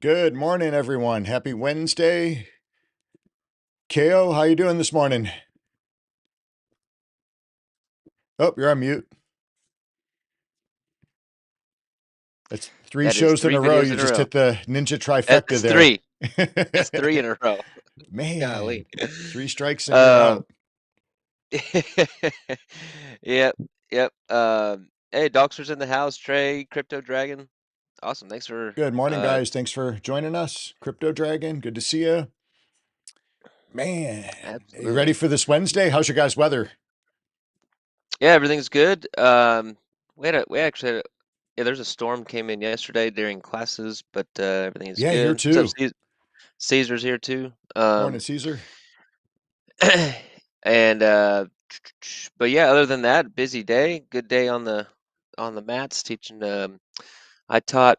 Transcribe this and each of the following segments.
Good morning, everyone. Happy Wednesday. KO, how you doing this morning? Oh, you're on mute. That's three That is shows in three a row. videos You in a just row. hit the ninja trifecta That's there. three. That's three in a row. Man, Golly. three strikes and you're Um, out. yep, yep. Hey, Doxer's in the house. Trey, Crypto Dragon. Awesome. Thanks for Good morning, guys. Thanks for joining us. Crypto Dragon, good to see you. Man, you ready absolutely. for this Wednesday? How's your guys' weather? Yeah, everything's good. We actually had yeah, there's a storm came in yesterday during classes, but everything is Yeah, here good. What's up, too. Caesar's here too. Morning, Caesar. And but yeah, other than that, busy day. Good day on the mats teaching. I taught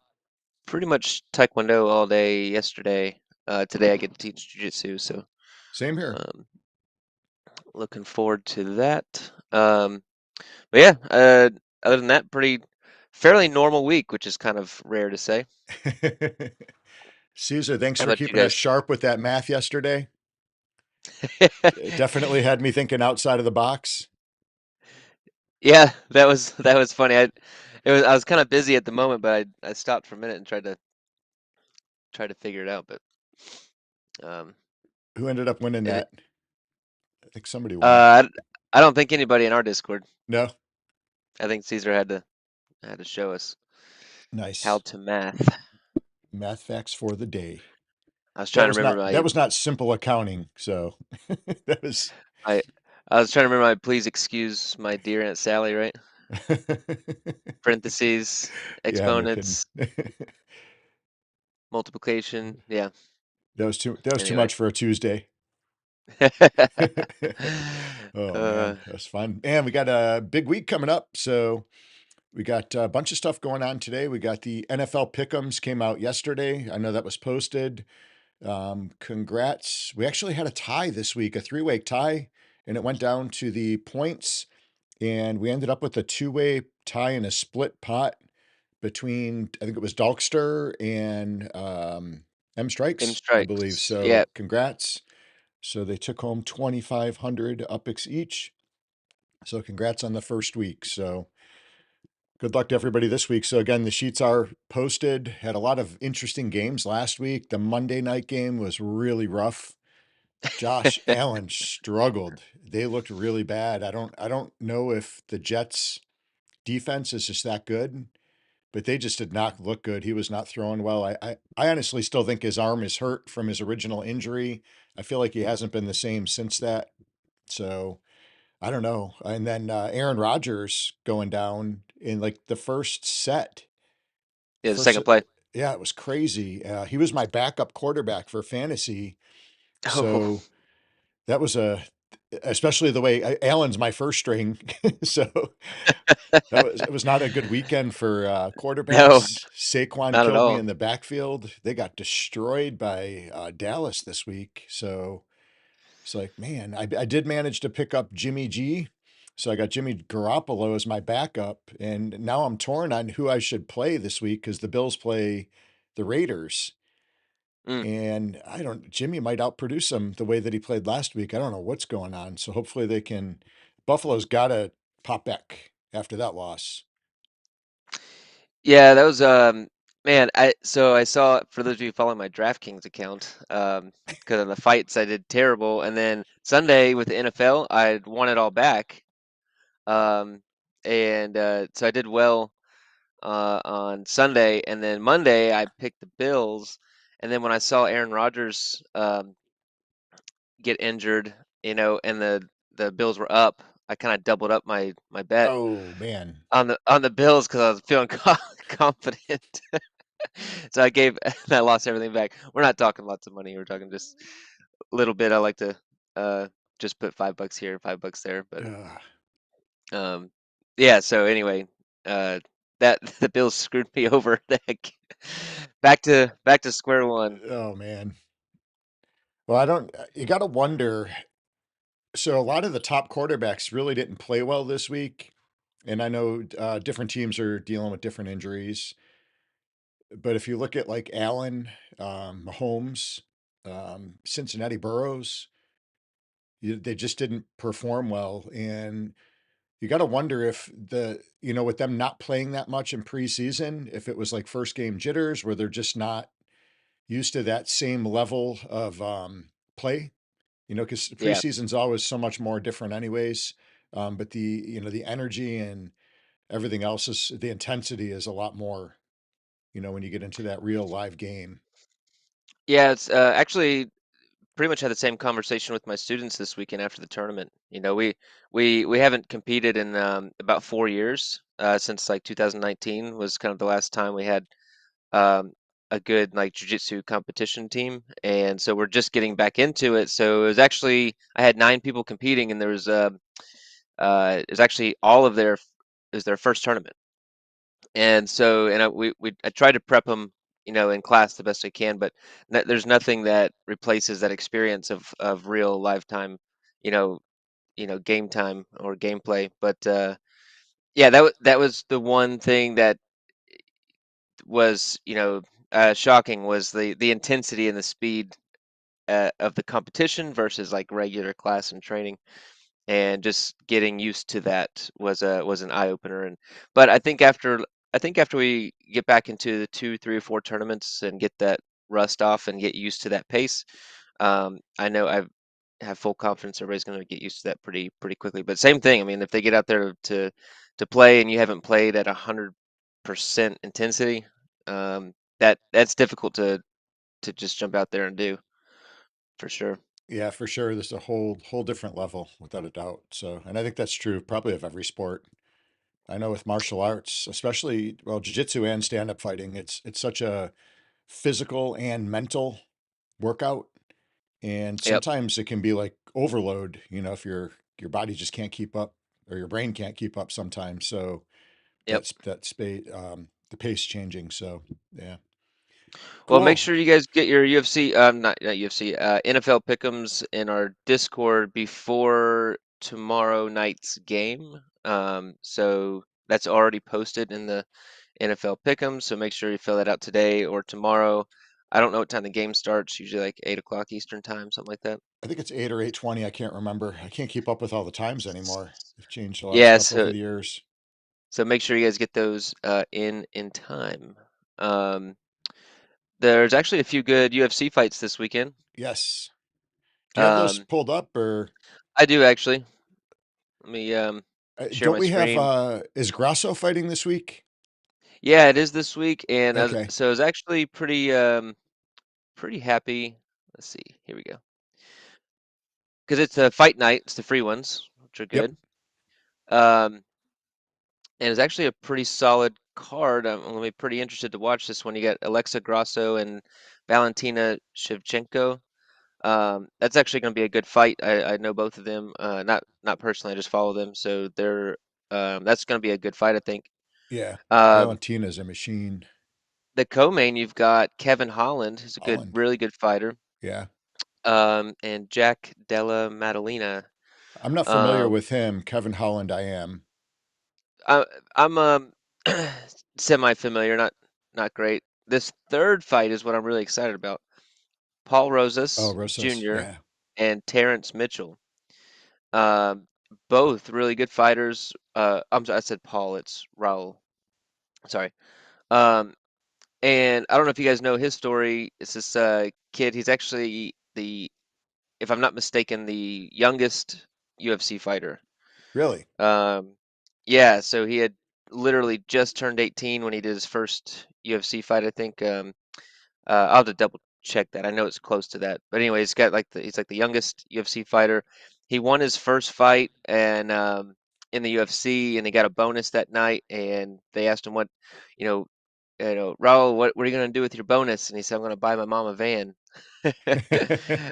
pretty much taekwondo all day yesterday. Today I get to teach jiu-jitsu, so Same here. um, looking forward to that. But yeah, other than that, pretty fairly normal week, which is kind of rare to say. Caesar, thanks How for about you keeping us guys? sharp with that math yesterday. It definitely had me thinking outside of the box. Yeah, that was funny. I was kind of busy at the moment, but I stopped for a minute and tried to figure it out. But um, Who ended up winning it, that? I think somebody won. uh, I don't think anybody in our Discord. No? I think Caesar had to show us how Nice. to math. Math facts for the day. I was That trying to was remember not that my was not simple accounting, so that was I I was trying to remember my please excuse my dear Aunt Sally, right? Parentheses, yeah, no kidding. exponents, multiplication. Yeah. That was too Anyway. much for a Tuesday. Oh uh, man, that's fun. And we got a big week coming up, so we got a bunch of stuff going on today. We got the NFL Pickems came out yesterday. I know that was posted. Congrats. We actually had a tie this week, a three-way tie, and it went down to the points, and we ended up with a two-way tie in a split pot between, I think it was Dalkster and M M Strikes, I believe. strikes. So Yeah. congrats. So they took home 2,500 UPX each. So congrats on the first week. So good luck to everybody this week. So again, the sheets are posted. Had a lot of interesting games last week. The Monday night game was really rough. Josh Allen struggled. They looked really bad. I don't know if the Jets defense is just that good, but they just did not look good. He was not throwing well. I honestly still think his arm is hurt from his original injury. I feel like he hasn't been the same since that. So I don't know. And then Aaron Rodgers going down in like the first set. Yeah, the First, second play. yeah, it was crazy. He was my backup quarterback for fantasy. Oh, So that was especially the way Allen's my first string. So it was not a good weekend for no, quarterbacks. Saquon not at killed me all. in the backfield. They got destroyed by Dallas this week. So it's like, man, I did manage to pick up Jimmy G. So I got Jimmy Garoppolo as my backup. And now I'm torn on who I should play this week because the Bills play the Raiders. Mm. And Jimmy might outproduce him the way that he played last week. I don't know what's going on. So hopefully Buffalo's got to pop back after that loss. Yeah, that was man, I saw for those of you following my DraftKings account, because of the fights I did terrible, and then Sunday with the NFL, I won it all back. Um, and so I did well on Sunday, and then Monday I picked the Bills, and then when I saw Aaron Rodgers get injured, and the Bills were up, I kind of doubled up my bet Oh man. on the Bills because I was feeling confident. So I lost everything back. We're not talking lots of money. We're talking just a little bit. I like to uh, just put $5 here, $5 there. But Ugh. um, yeah. So anyway, uh, that the Bills screwed me over. The heck. Back to square one. Oh man. Well, you got to wonder. So a lot of the top quarterbacks really didn't play well this week. And I know different teams are dealing with different injuries. But if you look at like Allen, Mahomes, Cincinnati Burrows, they just didn't perform well. And you got to wonder if with them not playing that much in preseason, if it was like first game jitters where they're just not used to that same level of play, because Yeah. preseason's always so much more different anyways. But the energy and everything else the intensity is a lot more, when you get into that real live game. Yeah, it's actually pretty much had the same conversation with my students this weekend after the tournament. We haven't competed in about 4 years, since like 2019 was kind of the last time we had um, a good like jujitsu competition team, and so we're just getting back into it. So it was actually I had 9 people competing, and it was actually all of their it was their first tournament. And so, and I try to prep them, in class the best I can, but there's nothing that replaces that experience of real lifetime, you know, game time or gameplay. But yeah, that was the one thing that was, shocking was the intensity and the speed of the competition versus like regular class and training, and just getting used to that was an eye opener. And but I think after we get back into the 2, 3, or 4 tournaments and get that rust off and get used to that pace, I know I have full confidence everybody's going to get used to that pretty quickly. But same thing. I mean, if they get out there to play and you haven't played at 100% intensity, that's difficult to just jump out there and do for sure. Yeah, for sure. There's a whole different level without a doubt. So, and I think that's true probably of every sport. I know with martial arts, especially, well, jiu-jitsu and stand-up fighting, it's such a physical and mental workout. And Yep. sometimes it can be like overload, if your body just can't keep up or your brain can't keep up sometimes. So Yep. the pace changing. So yeah, Well, make cool. sure you guys get your UFC, not UFC, NFL Pickems in our Discord before tomorrow night's game. So that's already posted in the NFL Pickems. So make sure you fill that out today or tomorrow. I don't know what time the game starts. Usually like 8 o'clock Eastern time, something like that. I think it's 8 or 8:20. I can't remember. I can't keep up with all the times anymore. They've changed a lot of Yeah. stuff over So the years. make sure you guys get those in time. Um, there's actually a few good UFC fights this weekend. Yes. Do you have those Um, pulled up or I do actually. Let me share don't my we have screen. is Grasso fighting this week? Yeah, it is this week, and Okay. so I was actually pretty happy. Let's see, here we go, because it's a fight night. It's the free ones, which are Yep. good. And it's actually a pretty solid card. I'm gonna be pretty interested to watch this one. You got Alexa Grasso and Valentina Shevchenko. That's actually going to be a good fight. I know both of them. Not personally, I just follow them, so that's going to be a good fight, I think. Yeah. Um, Valentina's a machine. the co-main, you've got Kevin Holland, who's a Holland. really good fighter, Yeah. and Jack Della Maddalena. I'm not familiar Um, with him. Kevin Holland, I am. I, I'm semi-familiar, not great. This third fight is what I'm really excited about. Paul Oh, Rosas Rosas. Jr. Yeah. and Terrence Mitchell. Um, both really good fighters. I said Paul. It's Raul. Sorry. Um, and I don't know if you guys know his story. It's this kid. He's actually if I'm not mistaken, the youngest UFC fighter. Really? Um, yeah. So he had literally just turned 18 when he did his first UFC fight. I think. I'll have to double check that. I know it's close to that. But anyway, he's like the youngest UFC fighter. He won his first fight and in the UFC, and he got a bonus that night. And they asked him you know, Raul, what are you gonna do with your bonus? And he said, I'm gonna buy my mom a van.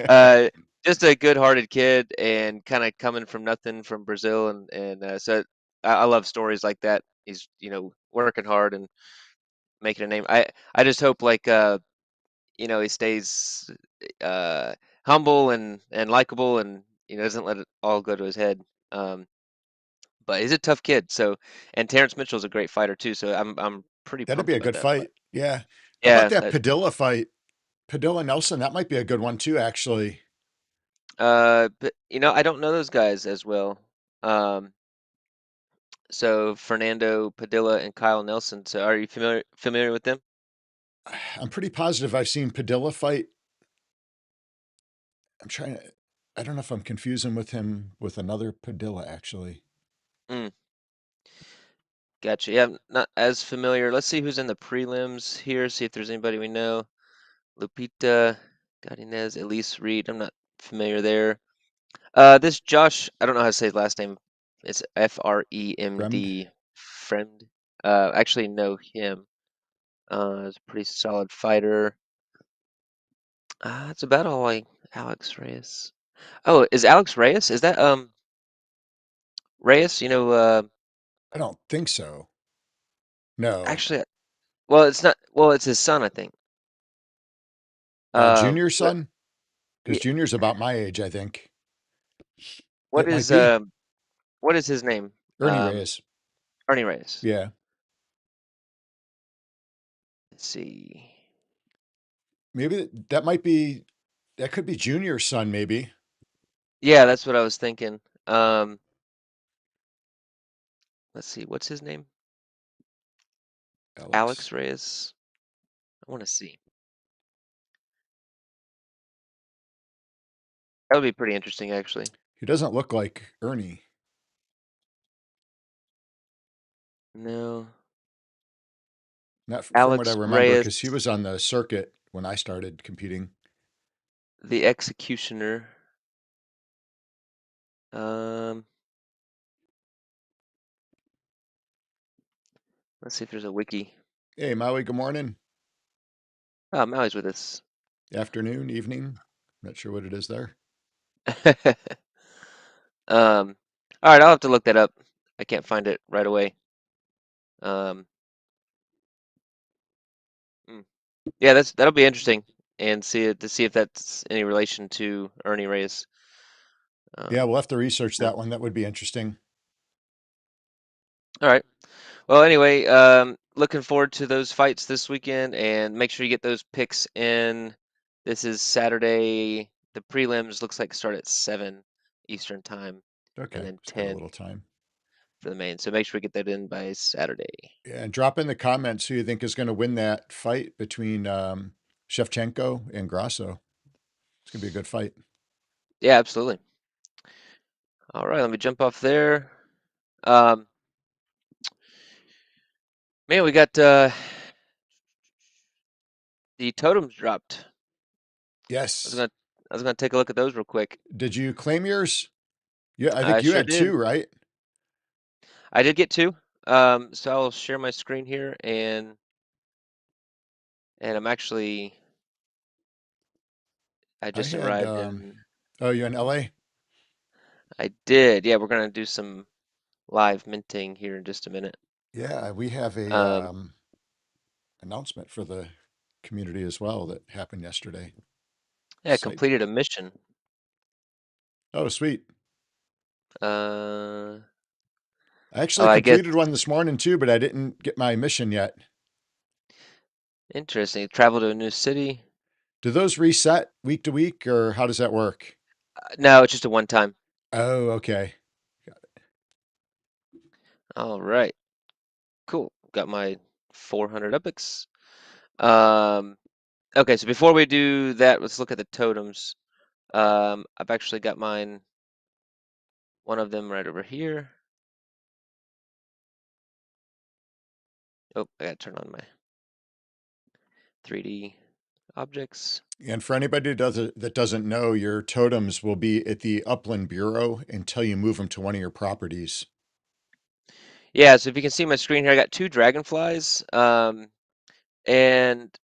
uh, just a good-hearted kid, and kind of coming from nothing from Brazil, and so I love stories like that. He's working hard and making a name. I just hope like he stays uh, humble and likable, and doesn't let it all go to his head. Um, but he's a tough kid. So, and Terrence Mitchell's a great fighter too. So I'm pretty That'd be pumped a about good that fight. fight. Yeah. How about Yeah, that that Padilla fight? Padilla Nelson, that might be a good one too, actually. but I don't know those guys as well. Um, so Fernando Padilla and Kyle Nelson. So are you familiar with them? I'm pretty positive I've seen Padilla fight. I'm trying to, I don't know if I'm confusing with him with another Padilla, actually. Mm, gotcha. Yeah, I'm not as familiar. Let's see who's in the prelims here. See if there's anybody we know. Lupita, Godinez, Elise Reed. I'm not familiar there. This Josh, I don't know how to say his last name. It's Fremd? Fremd. Fremd. Actually know him. He's a pretty solid fighter. That's about all I. Alex Reyes. Oh, is Alex Reyes? Is that Reyes? I don't think so. No. Actually, well, it's not. Well, it's his son, I think. Junior's What? son? Because Yeah, Junior's about my age, I think. what It might is be. what is his name? Ernie Reyes. Ernie Reyes. Yeah. Let's see. Maybe that might be, that could be Junior's son, maybe. Yeah, that's what I was thinking. Let's see. What's his name? Alex. Alex Reyes. I want to see. That would be pretty interesting, actually. He doesn't look like Ernie. No, Not from what I Alex remember, Reyes, because he was on the circuit when I started competing. the executioner. Um, let's see if there's a wiki. Hey, Maui, good morning. Oh, Maui's with us. Afternoon, evening. Not sure what it is there. Um, all right, I'll have to look that up. I can't find it right away. Um, hmm. Yeah, that'll be interesting, and see if that's any relation to Ernie Reyes. Yeah, Um, we'll have to research hmm. that one. That would be interesting. All right. Well, anyway, looking forward to those fights this weekend, and make sure you get those picks in. This is Saturday. The prelims looks like start at 7 Eastern time, and Okay, then so got a 10 little time. for the main. So make sure we get that in by Saturday. Yeah, and drop in the comments who you think is going to win that fight between Shevchenko and Grasso. It's going to be a good fight. Yeah, absolutely. All right, let me jump off there. Um, Man, we got the totems dropped. I was Yes. gonna I was gonna take a look at those real quick. Did you claim yours? Yeah, I I think you sure had two, did. right? I did get two. So I'll share my screen here, and I'm actually I I just had, arrived in. oh, you in LA? I did. Yeah, we're gonna do some live minting here in just a minute. Yeah, we have a Um, announcement for the community as well that happened yesterday. yeah, Site. completed a mission. Oh, sweet. Uh, I oh, actually I guess completed one this morning too, but I didn't get my mission yet. interesting. Travel to a new city. Do those reset week to week or how does that work? No, it's just a one time. Oh, okay. All right, cool. Got my 400 epics. Um, okay, so before we do that, let's look at the totems. I've actually got one of them right over here. Oh, I gotta turn on my 3D objects. And for anybody that doesn't know, your totems will be at the Upland Bureau until you move them to one of your properties. Yeah, so if you can see my screen here, I got two dragonflies. And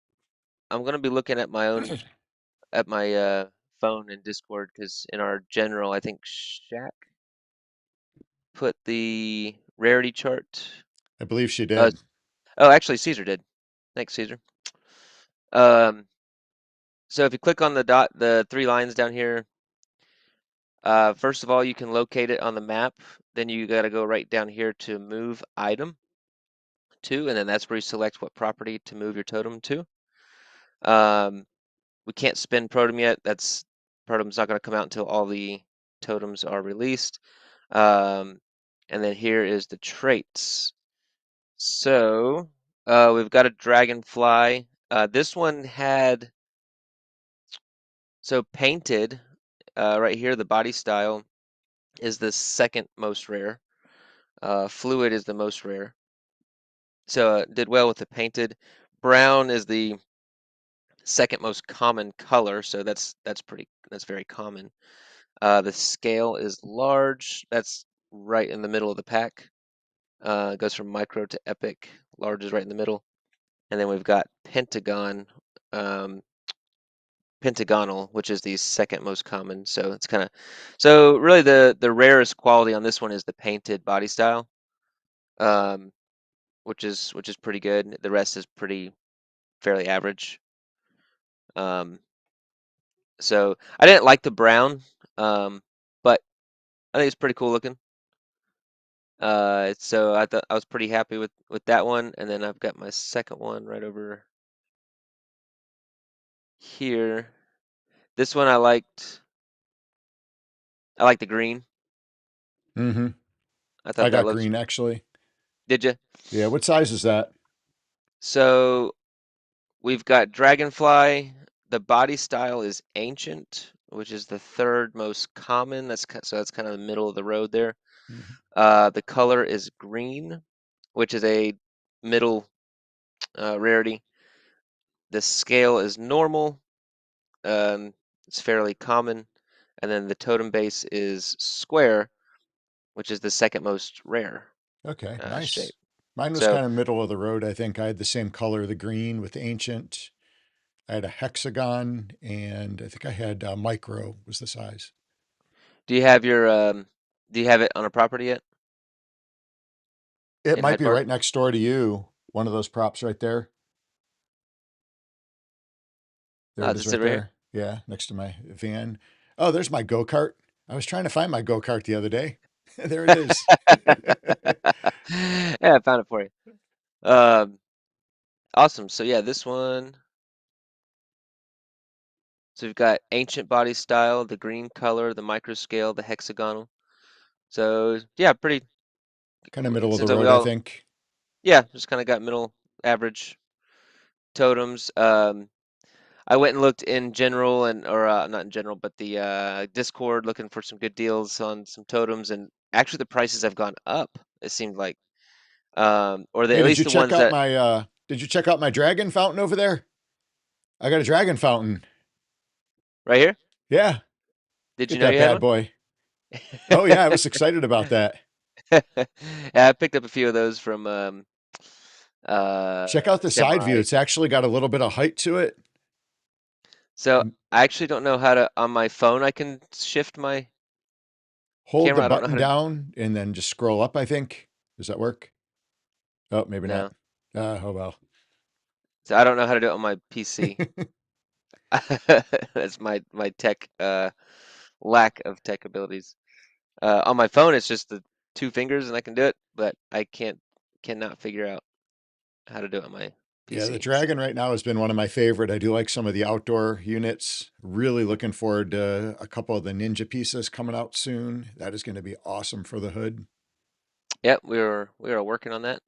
I'm gonna be looking at my phone in Discord because in our general, I think Shaq put the rarity chart. I believe she Uh, did. oh, actually, Caesar did. Thanks, Caesar. Um, so if you click on the three lines down here, first of all, you can locate it on the map. Then you got to go right down here to move item to, and then that's where you select what property to move your totem to. Um, we can't spin Protom yet. That's Protom's not going to come out until all the totems are released. Um, and then here is the traits. So we've got a dragonfly. This one had so painted right here. The body style is the second most rare. Fluid is the most rare. So did well with the painted. Brown is the second most common color, so that's very common. The scale is large. That's right in the middle of the pack. It goes from micro to epic. Large is right in the middle. And then we've got pentagon, um, pentagonal, which is the second most common. So it's kind of so really the rarest quality on this one is the painted body style, um, which is pretty good. The rest is pretty fairly average. Um, so I didn't like the brown, but I think it's pretty cool looking. So I thought I was pretty happy with that one, and then I've got my second one right over here. This one I liked. I like the green. Mm-hmm. I I thought that got looks. green actually. Did you? Yeah, what size is that? So we've got dragonfly. The body style is ancient, which is the third most common. So that's kind of the middle of the road there. Mhm. The color is green, which is a middle rarity. The scale is normal. It's fairly common. And then the totem base is square, which is the second most rare Okay, nice. shape. Mine was So, kind of middle of the road. I think I had the same color, the green with ancient. I had a hexagon, and I think I had micro was the size. do you have your do you have it on a property yet It in might Hyde be Park? right next door to you. One of those props right there. There Oh, it does is it sit right right here? there. Yeah, next to my van. Oh, there's my go-kart. I was trying to find my go-kart the other day. There it is. Yeah, I found it for you. Um, awesome. So yeah, this one. So we've got ancient body style, the green color, the micro scale, the hexagonal. So yeah, pretty. Kind of middle of the Seems like we road, I all think. yeah, just kind of got middle average totems. I went and looked in general and or not in general, but the Discord looking for some good deals on some totems, and actually the prices have gone up. It seemed like, Hey, at least the ones that did you check out my dragon fountain over there? I got a dragon fountain. right here. Yeah, Did you get know that you had bad one? boy. Oh yeah, I was excited about that. Yeah, I picked up a few of those from Check out the side view. Samurai. It's actually got a little bit of height to it. So And I actually don't know how to on my phone. I can shift my hold the camera. I don't know button how to. down and then just scroll up, I think. Does that work? Oh, maybe not. No, Oh well. so I don't know how to do it on my PC. That's my tech lack of tech abilities. On my phone, it's just the two fingers and I can do it, but I cannot figure out how to do it on my Yeah, the PC. dragon right now has been one of my favorite. I do like some of the outdoor units. Really looking forward to a couple of the ninja pieces coming out soon. That is going to be awesome for the hood. Yep, we were working on that.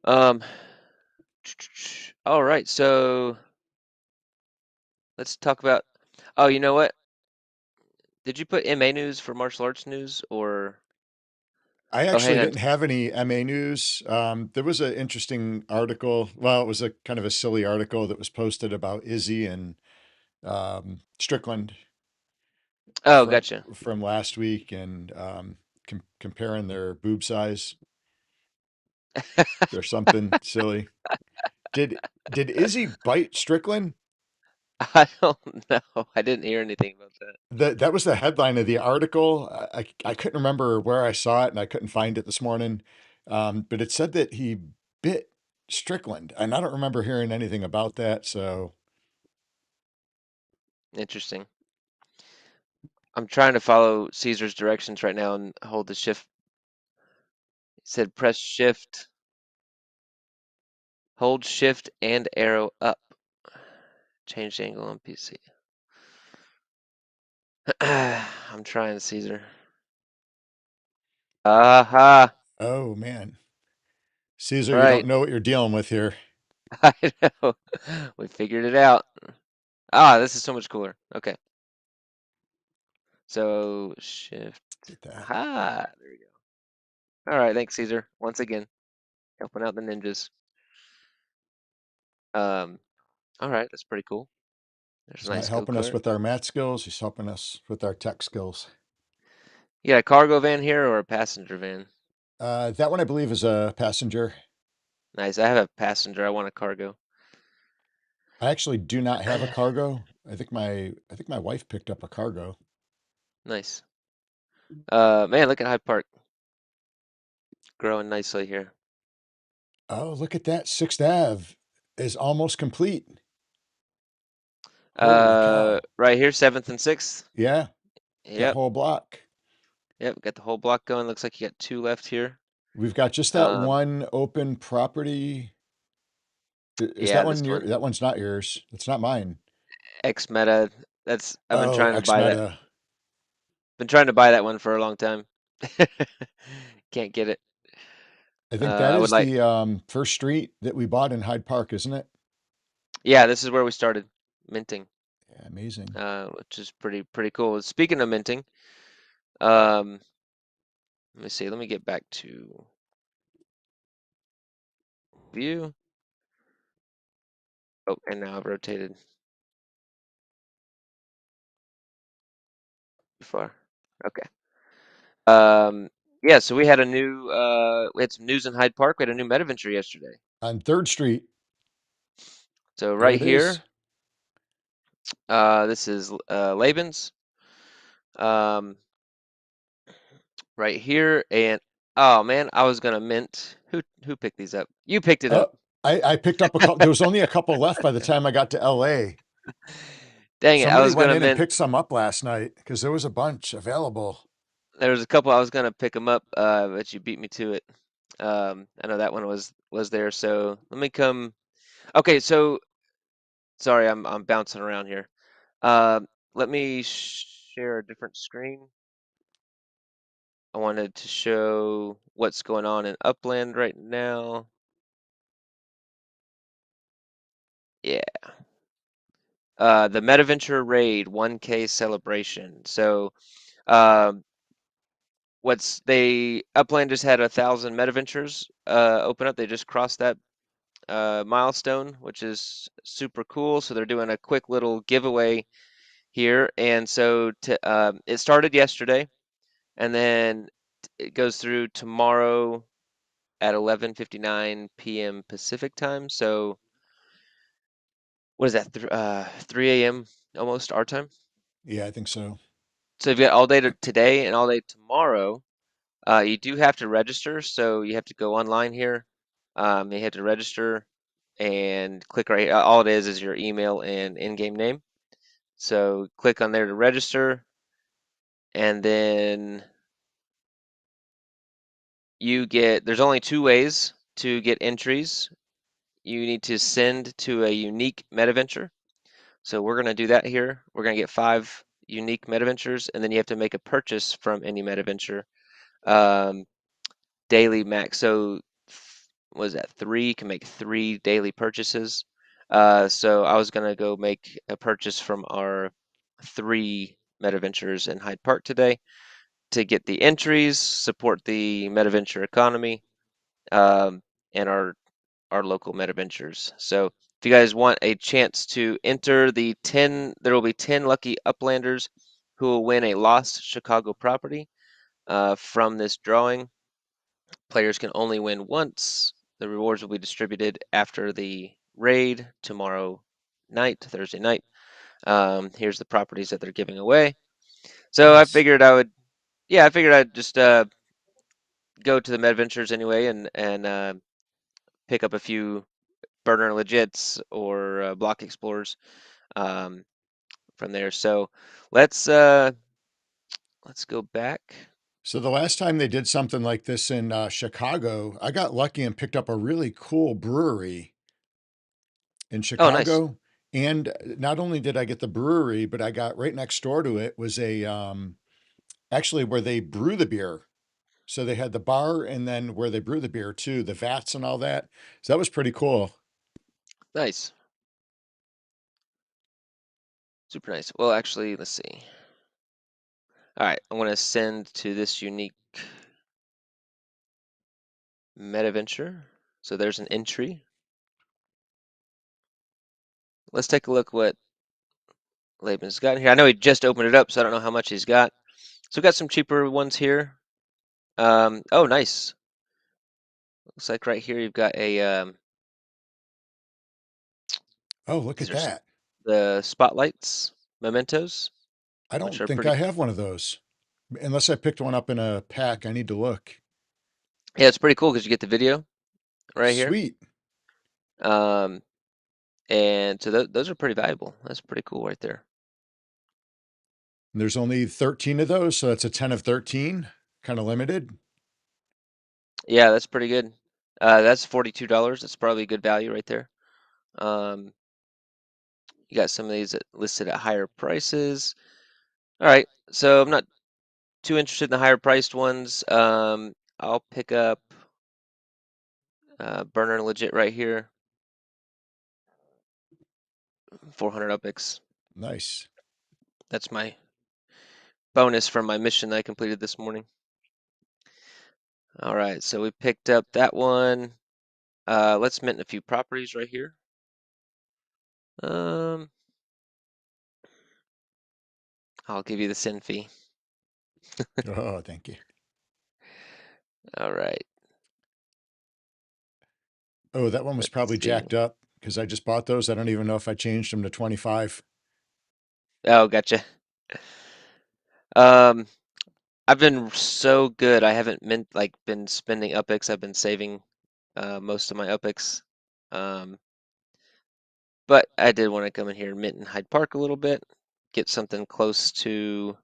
Um, all right, so let's talk about. Oh, you know what? Did you put MA news for martial arts news or? I Oh, hang actually on. didn't have any MA news. There was an interesting article. Well, it was a kind of a silly article that was posted about Izzy and Strickland Oh, from gotcha. last week, and comparing their boob size or something silly. Did Izzy bite Strickland? I don't know. I didn't hear anything about that. That was the headline of the article. I couldn't remember where I saw it, and I couldn't find it this morning. But it said that he bit Strickland, and I don't remember hearing anything about that. So Interesting. I'm trying to follow Caesar's directions right now and hold the shift. It said press shift, hold shift and arrow up. Change angle on PC. I'm trying, Caesar. Aha! Oh man, Caesar, All you don't right. know what you're dealing with here. I know. We figured it out. Ah, this is so much cooler. Okay. So shift. Get that. Aha! There we go. All right. Thanks, Caesar. Once again, helping out the ninjas. Um. All right. That's pretty cool. There's a He's not nice go helping us kart. with our math skills. He's helping us with our tech skills. You got a cargo van here or a passenger van? That one I believe is a passenger. Nice. I have a passenger. I want a cargo. I actually do not have a cargo. I think my wife picked up a cargo. Nice. Man, look at Hyde Park growing nicely here. Oh, look at that. 6th Ave is almost complete. Holy cow. Right here, 7th and 6th. Yeah, that Yep. whole block. Yep. Got the whole block going. Looks like you got two left here. We've got just that Um, one open property. Is yeah, that this one your, one. that one's not yours. It's not mine. X Meta. I've been Oh, trying to X buy that. Meta. Been trying to buy that one for a long time. Can't get it. I think that I would is like. the first street that we bought in Hyde Park, isn't it? Yeah, this is where we started minting, Yeah, amazing. which is pretty cool. Speaking of minting, um, let me see. Let me get back to view. Oh, and now I've rotated too far. Okay. Yeah, so we had we had some news in Hyde Park. We had a new Metaventure yesterday. On 3rd Street, So there right it is. here, this is Laban's. Um, right here, and oh man, I was gonna mint. Who picked these up? You picked it Oh, up. I picked up a couple. There was only a couple left by the time I got to LA. Dang it, I Somebody was went gonna in and mint. picked some up last night because there was a bunch available. There was a couple I was gonna pick them up, but you beat me to it. I know that one was there. So let me come. Okay, so sorry, I'm bouncing around here. Let me share a different screen. I wanted to show what's going on in Upland right now. Yeah. The Metaventure Raid 1K celebration. So, um, what's they Upland just had 1,000 Metaventures open up. They just crossed that milestone, which is super cool. So they're doing a quick little giveaway here, and so it started yesterday, and then it goes through tomorrow at 11:59 p.m. Pacific time. So what is that? 3 a.m. almost our time. Yeah, I think so. So you've got all day today and all day tomorrow. You do have to register, so you have to go online here. You have to register and click right. All it is your email and in-game name. So click on there to register, and then there's only two ways to get entries. You need to send to a unique Metaventure. So we're going to do that here. We're going to get 5 unique Metaventures, and then you have to make a purchase from any Metaventure. Um, daily max. So what is that? You can make 3 daily purchases. So I was going to go make a purchase from our 3 Metaventures in Hyde Park today to get the entries, support the Metaventure economy, um, and our local Metaventures. So if you guys want a chance to enter there will be 10 lucky Uplanders who will win a lost Chicago property from this drawing. Players can only win once. The rewards will be distributed after the raid tomorrow night, Thursday night. Here's the properties that they're giving away. So Nice. I figured I'd just go to the Medventures anyway and pick up a few burner legits or block explorers um, from there. So let's uh, let's go back. So the last time they did something like this in Chicago, I got lucky and picked up a really cool brewery in Oh, nice. Chicago. And not only did I get the brewery, but I got right next door to it was a actually where they brew the beer. So they had the bar and then where they brew the beer too, the vats and all that. So that was pretty cool. Nice. Super nice. Well, actually, let's see. All right, I'm going to send to this unique Metaventure. So there's an entry. Let's take a look what Laban's got here. I know he just opened it up, so I don't know how much he's got. So we got some cheaper ones here. Oh, nice. Looks like right here you've got a Oh, look these at are that. the spotlights, mementos, I which don't are think pretty. I have one of those. Unless I picked one up in a pack, I need to look. Yeah, it's pretty cool because you get the video right here. Sweet. Um, and so those are pretty valuable. That's pretty cool right there. And there's only 13 of those, so that's a 10 of 13, kind of limited. Yeah, that's pretty good. That's $42. That's probably a good value right there. Um, you got some of these listed at higher prices. All right, so I'm not too interested in the higher priced ones. I'll pick up Burner Legit right here, 400 UPix. Nice. That's my bonus from my mission that I completed this morning. All right, so we picked up that one. Let's mint a few properties right here. Um, I'll give you the sin fee. Oh, thank you. All right, Oh, that one was let's probably see. jacked up because I just bought those. I don't even know if I changed them to 25. Oh, gotcha. Um, I've been so good. I haven't been spending UPix. I've been saving most of my UPix. Um, but I did want to come in here and mint in Hyde Park a little bit, get something close to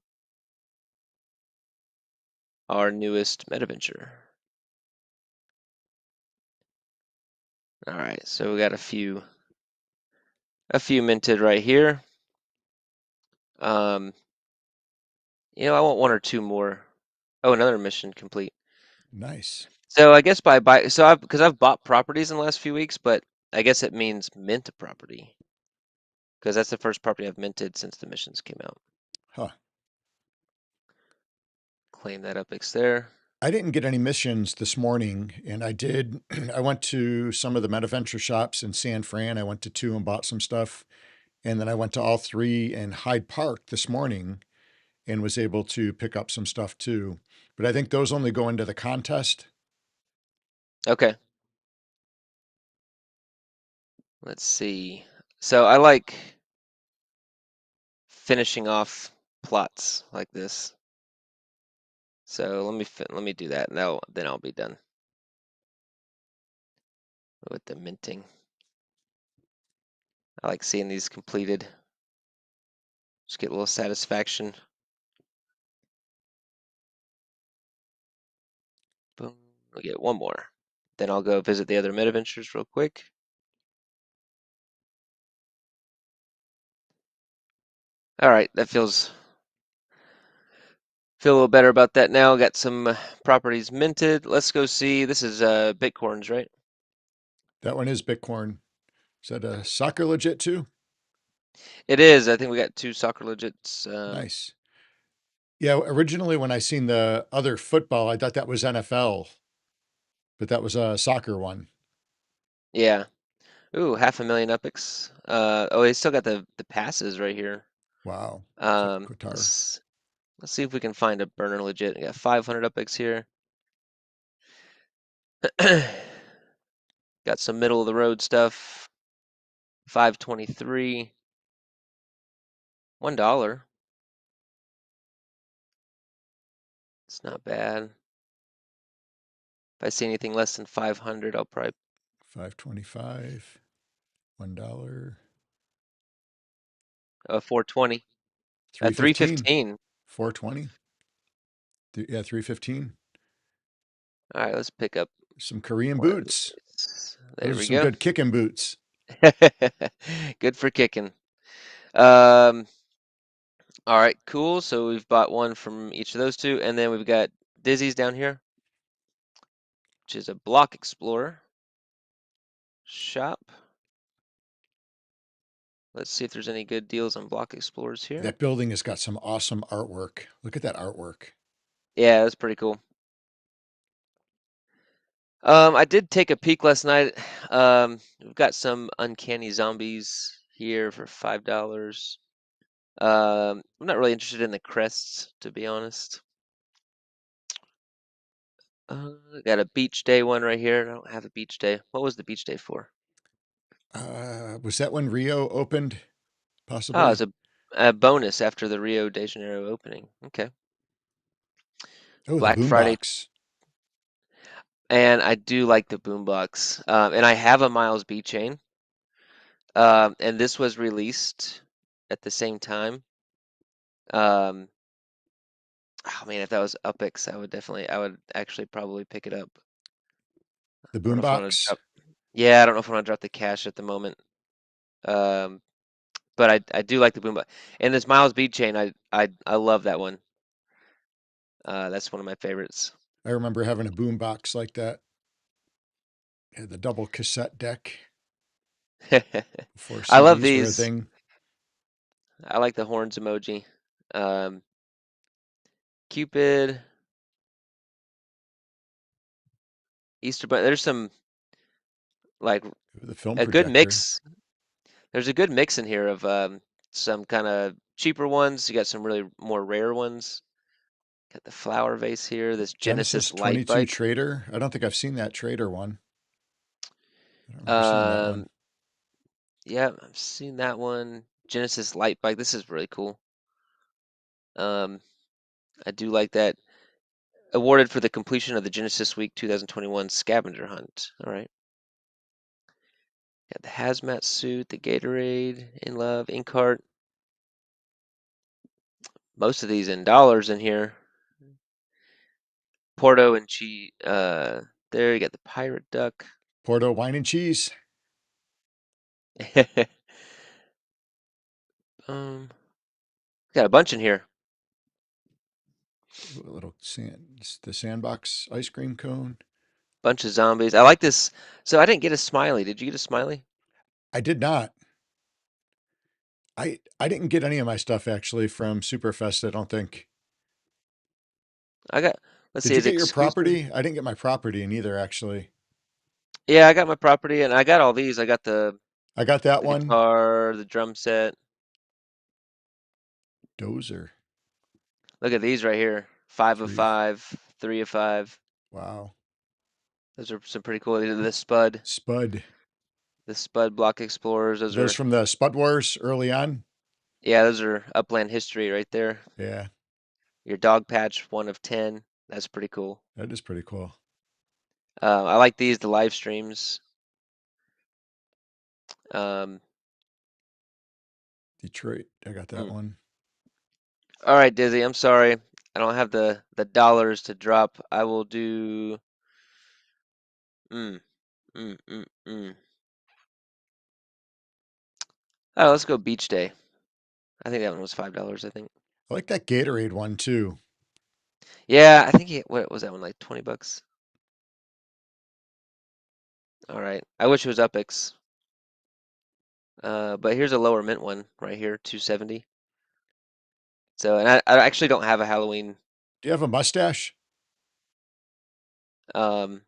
our newest Metaventure. All right, so we got a few minted right here. Um, I want one or two more. Oh, another mission complete. Nice. So I guess because I've bought properties in the last few weeks, but I guess it means mint a property because that's the first property I've minted since the missions came out. Huh. Claim that UPix there. I didn't get any missions this morning, and I did. I went to some of the Metaventure shops in San Fran. I went to two and bought some stuff. And then I went to all three in Hyde Park this morning and was able to pick up some stuff too. But I think those only go into the contest. Okay, let's see. So I like finishing off plots like this. So let me do that. Now then I'll be done with the minting. I like seeing these completed. Just get a little satisfaction. Boom. We'll get one more. Then I'll go visit the other Metaventures real quick. All right, that feel a little better about that now. Got some properties minted. Let's go see. This is Bitcoins, right? That one is Bitcoin. Is that a soccer legit too? It is. I think we got two soccer legits. Nice. Yeah, originally when I seen the other football, I thought that was NFL, but that was a soccer one. Yeah. Ooh, 500,000 epics. Oh, they still got the passes right here. Wow. Is that Um, Qatar? let's let's see if we can find a burner legit. We got 500 epics here. Got some middle of the road stuff. 523. $1. It's not bad. If I see anything less than 500, I'll probably 525, $1, 420. 315, 315. 420. Yeah, 315. All right, let's pick up Some Korean one of boots. these. There Those are we some go. good kicking boots. Good for kicking. Um, all right, cool. So we've bought one from each of those two, and then we've got Dizzy's down here, which is a block explorer shop. Let's see if there's any good deals on block explorers here. That building has got some awesome artwork. Look at that artwork. Yeah, that's pretty cool. I did take a peek last night. We've got some uncanny zombies here for $5. I'm not really interested in the crests, to be honest. Got a beach day one right here. I don't have a beach day. What was the beach day for? Was that when Rio opened? Oh, it's Possibly. a bonus after the Rio de Janeiro opening. Okay. Oh, the Black Friday, boombox. and I do like the boombox. And I have a Miles B chain. And this was released at the same time. Um, oh man, if that was Upix, I would actually probably pick it up. The I don't know if I want to boombox. drop. Yeah, I don't know if I want to drop the cash at the moment. Um, but I do like the boombox. And this Miles B chain, I love that one. That's one of my favorites. I remember having a boombox like that. It had the double cassette deck before I love CDs were a these. thing. I like the horns emoji. Um, Cupid, Easter Bunny. There's some like The film a good projector. mix. There's a good mix in here of some kind of cheaper ones. You got some really more rare ones. Got the flower vase here. This Genesis Genesis light 22 bike. Trader. I don't think I've seen that Trader one. I don't remember seeing that one. Um, yeah, I've seen that one. Genesis light bike. This is really cool. Um, I do like that. Awarded for the completion of the Genesis Week 2021 scavenger hunt. All right. Got the hazmat suit, the Gatorade, In Love, Inkheart. Most of these in dollars in here. Porto and cheese. There you got the pirate duck. Porto wine and cheese. um, got a bunch in here. Ooh, a little sand. The sandbox ice cream cone. Bunch of zombies. I like this. So I didn't get a smiley. Did you get a smiley? I did not. I didn't get any of my stuff actually from Superfest. I don't think. I got. Let's see. Did you Is it get your exclusive? property? I didn't get my property in either actually. Yeah, I got my property, and I got all these. I got I got that the one. guitar, the drum set. Dozer. Look at these right here. Five of Three. five, three of five. Wow. Those are some pretty cool. These are the Spud, Spud. the Spud Block Explorers. Those Those are, from the Spud Wars early on. yeah, those are Upland history right there. Yeah, Your dog patch, 1 of 10. That's pretty cool. that is pretty cool. I like these, the live streams. Um, Detroit. I got that mm. one. All right, Dizzy. I'm sorry. I don't have the dollars to drop. I will do. Mm, mm, mm, mm. Oh, let's go beach day. I think that one was $5. I think. I like that Gatorade one too. Yeah, I think what was that one, like 20 bucks? All right. I wish it was Upix. But here's a lower mint one right here, 270. So, and I actually don't have a Halloween. Do you have a mustache? Um,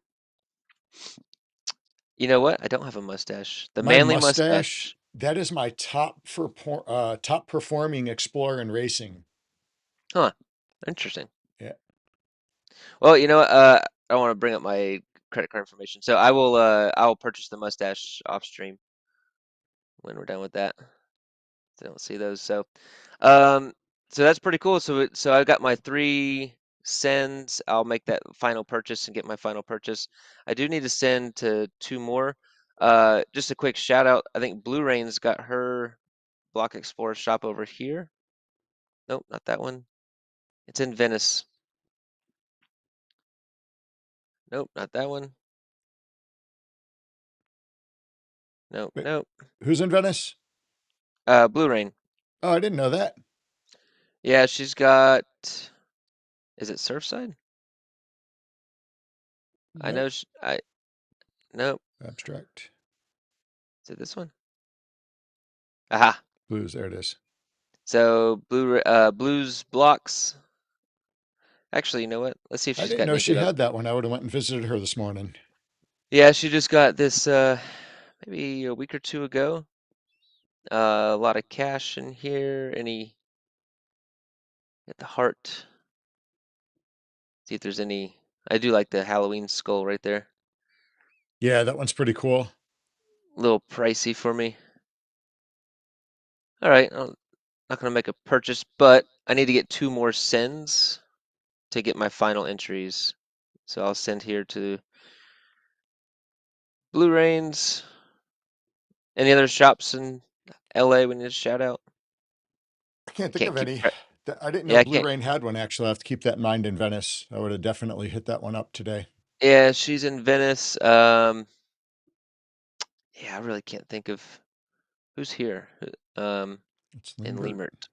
you know what? I don't have a mustache. The My manly mustache, mustache. that is my top performing explorer in racing. Huh. Interesting. Yeah. Well, you know what? I want to bring up my credit card information. So I will purchase the mustache off stream when we're done with that. I don't see those. Um, so that's pretty cool. So I got my 3 sends. I'll make that final purchase and get my final purchase. I do need to send to 2 more. Just a quick shout out. I think Blue Rain's got her Block Explorer shop over here. Nope, not that one. It's in Venice. Nope, not that one. Nope, Wait, nope. who's in Venice? Blue Rain. Oh, I didn't know that. Yeah, she's got. Is it Surfside? I Nope. know. I nope. Abstract. Is it this one? Aha. Blues. There it is. So blues blocks. Actually, you know what? Let's see if I she's didn't got know any she good had that upgrade. one. I would have went and visited her this morning. Yeah, she just got this maybe a week or two ago. A lot of cash in here. Any at the heart. See if there's any. I do like the Halloween skull right there. Yeah, that one's pretty cool. A little pricey for me. All right, I'm not gonna make a purchase, but I need to get 2 more sends to get my final entries. So I'll send here to Blue Rains. Any other shops in LA we need to shout out? I can't I think can't of keep any. track. I didn't know Yeah, I Blue can't. Rain had one, actually. I have to keep that in mind in Venice. I would have definitely hit that one up today. Yeah, she's in Venice. Yeah, I really can't think of who's here. It's In Lambert. Lemert.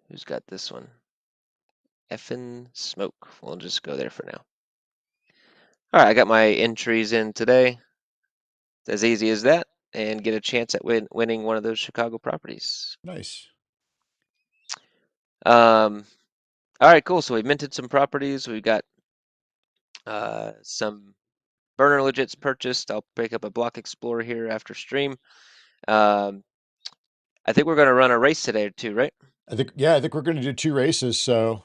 Who's got this one? Effin' Smoke. We'll just go there for now. All right, I got my entries in today. It's as easy as that, and get a chance at winning one of those Chicago properties. Nice. Um, all right, cool. So we minted some properties. We've got some burner legits purchased. I'll pick up a Block Explorer here after stream. Um, I think we're going to run a race today too, right? I think we're going to do 2 races. So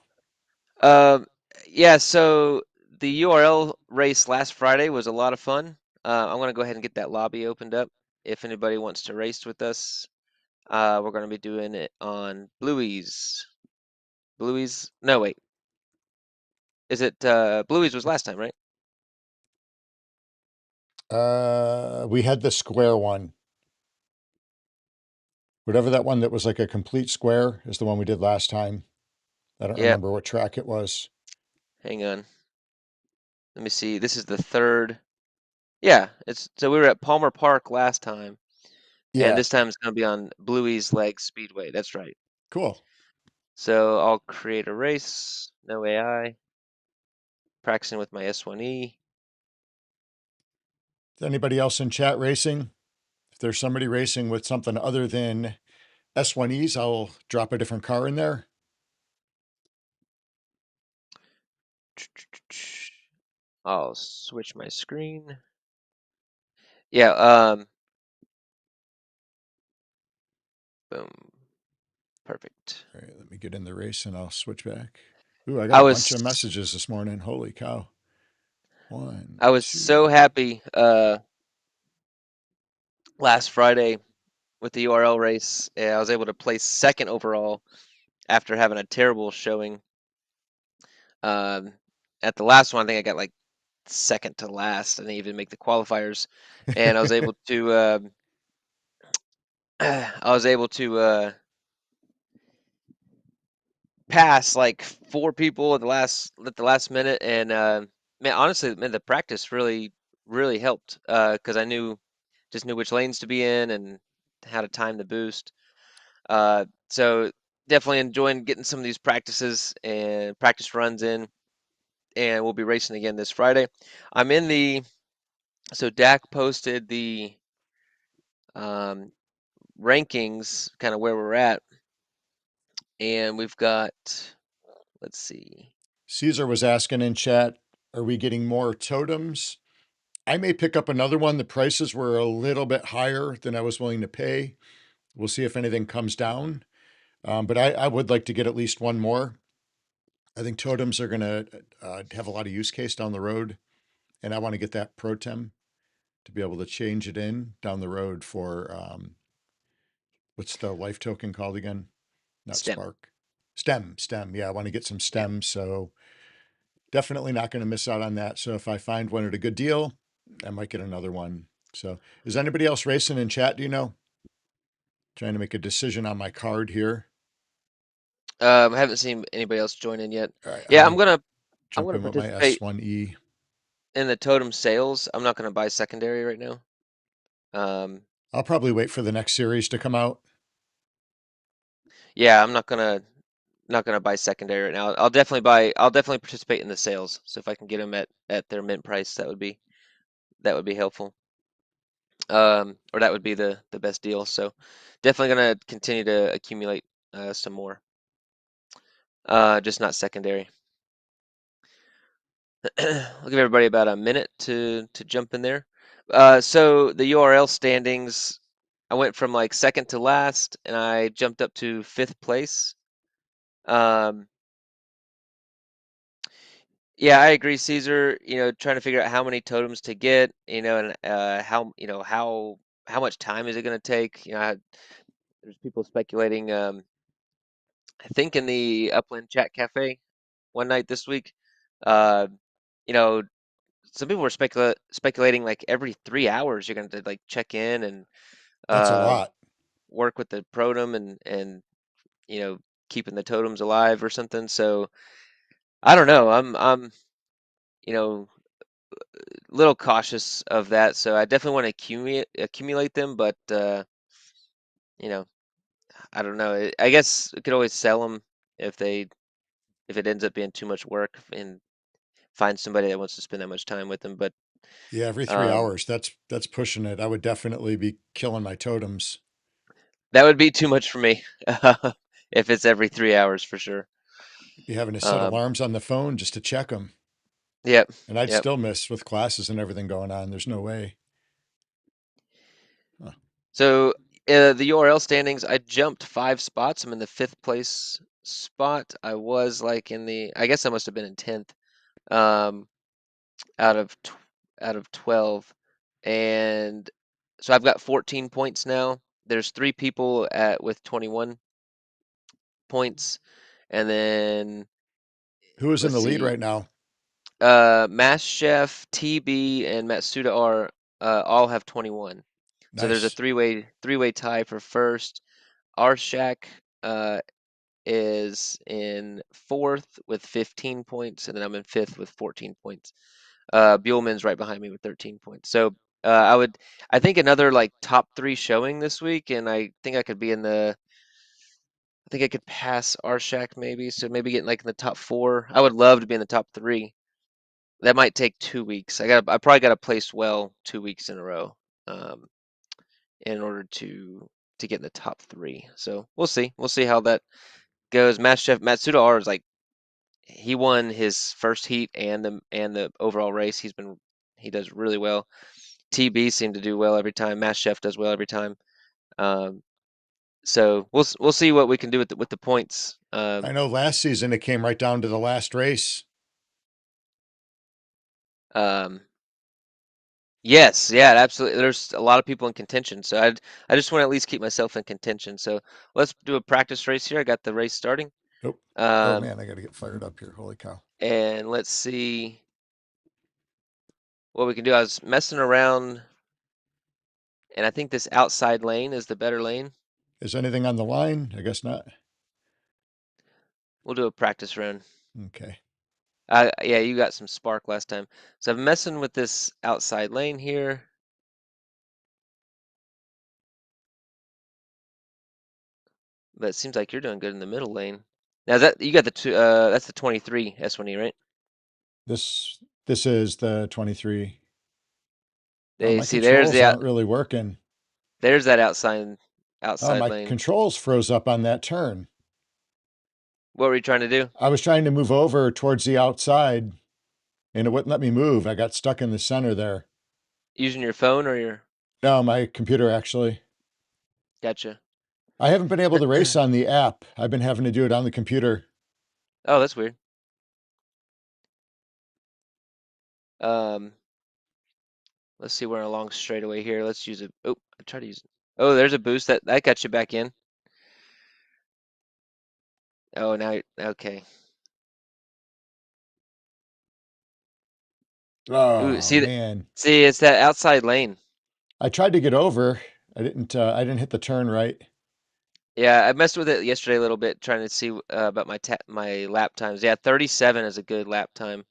Um, yeah. So the URL race last Friday was a lot of fun. I'm going to go ahead and get that lobby opened up. If anybody wants to race with us, we're going to be doing it on Bluey's. Bluey's. No, wait. Is it Bluey's was last time, right? we had the square one. Whatever that one that was like a complete square is the one we did last time. I don't Yep. remember what track it was. Hang on. Let me see. This is the third. Yeah, it's so we were at Palmer Park last time, and Yeah, this time it's going to be on Bluey's Leg Speedway. That's right. cool. So I'll create a race. No AI. Practicing with my S1E. Is anybody else in chat racing? If there's somebody racing with something other than S1Es, I'll drop a different car in there. I'll switch my screen. Yeah, boom. Perfect. All right, let me get in the race and I'll switch back. Ooh, I got I a was bunch of messages this morning. Holy cow. One, I was so two. happy last Friday with the URL race. I was able to place second overall after having a terrible showing. Um, at the last one, I think I got like second to last. I didn't even make the qualifiers, and I was able to I was able to pass like 4 people at the last minute, and man, honestly, man, the practice really helped because I knew which lanes to be in and how to time the boost. So definitely enjoying getting some of these practices and practice runs in, and we'll be racing again this Friday. I'm in the so Dak posted the um, rankings, kind of where we're at, and we've got, let's see. Caesar was asking in chat, are we getting more totems? I may pick up another one. The prices were a little bit higher than I was willing to pay. We'll see if anything comes down. But I would like to get at least one more. I think totems are going to have a lot of use case down the road. And I want to get that Protem to be able to change it in down the road for what's the life token called again? Not STEM. Spark. Stem. Yeah, I want to get some Yeah. stems. So definitely not going to miss out on that. So if I find one at a good deal, I might get another one. So is anybody else racing in chat? Do you know? Trying to make a decision on my card here. I haven't seen anybody else join in yet. All right, I'm Yeah, going to I'm jump gonna in with my participate. S1E. in the totem sales, I'm not going to buy secondary right now. Um, I'll probably wait for the next series to come out. yeah, I'm not gonna buy secondary right now. I'll definitely participate in the sales. So if I can get them at their mint price, that would be helpful. Or that would be the best deal. So definitely gonna continue to accumulate some more. Just not secondary. I'll give everybody about a minute to jump in there. So the URL standings, I went from like second to last, and I jumped up to fifth place. Um, yeah, I agree, Caesar. Trying to figure out how many totems to get, and how much time is it going to take? There's people speculating. I think in the Upland chat cafe one night this week, uh, you know, some people were speculating like every 3 hours you're going to like check in and That's a uh, lot. work with the totem and you know keeping the totems alive or something. So I don't know. I'm you know a little cautious of that. So I definitely want to accumulate them, but you know I don't know. I guess we could always sell them if they if it ends up being too much work and find somebody that wants to spend that much time with them. But Yeah, every three um, hours. That's pushing it. I would definitely be killing my totems. that would be too much for me if it's every 3 hours for sure. Be having to set Um, alarms on the phone just to check them. yep, And I'd yep. still miss with classes and everything going on. There's no way. Huh. So the URL standings, I jumped 5 spots. I'm in the fifth place spot. I was like I guess I must have been in 10th um, out of out of 12, and so I've got 14 points now. There's 3 people at with 21 points, and then Who is in let's the lead see, right now? Mass Chef, TB, and Matsuda are all have 21. So there's a Nice. three-way tie for first. Arshak uh, is in fourth with 15 points, and then I'm in fifth with 14 points. Buellman's right behind me with 13 points. So I think another like top three showing this week, and I think I could be I think I could pass Arshak maybe, so maybe getting like in the top four. I would love to be in the top three. That might take 2 weeks. I probably got to place well 2 weeks in a row, um, in order to get in the top three. So we'll see. We'll see how that goes. Matsuda R is like he won his first heat and the overall race. He does really well. TB seemed to do well every time. Mass Chef does well every time. Um, so we'll see what we can do with the points. I know last season it came right down to the last race. Um, yes, yeah, absolutely. There's a lot of people in contention, so I just want to at least keep myself in contention. So let's do a practice race here. I got the race starting. Oh, oh Um, man, I got to get fired up here. Holy cow. and let's see what we can do. I was messing around, and I think this outside lane is the better lane. Is anything on the line? I guess not. We'll do a practice run. Okay. Yeah, you got some spark last time. So I'm messing with this outside lane here. But it seems like you're doing good in the middle lane. Now that you got that's the 23 S1E, right? This is the 23. Oh, They my see there's controls aren't really working. there's that Oh, outside my lane. controls froze up on that turn. What were you trying to do? I was trying to move over towards the outside and it wouldn't let me move. I got stuck in the center there. Using your phone or your No, my computer actually. gotcha. I haven't been able to race on the app. I've been having to do it on the computer. Oh, that's weird. Um, let's see, we're along straightaway here. Let's use it. Oh, I try to use it. Oh, there's a boost that got you back in. Oh, okay. Ooh, Oh man. see, it's that outside lane. I tried to get over. I didn't hit the turn right. Yeah, I messed with it yesterday a little bit, trying to see about my lap times. Yeah, 37 is a good lap time.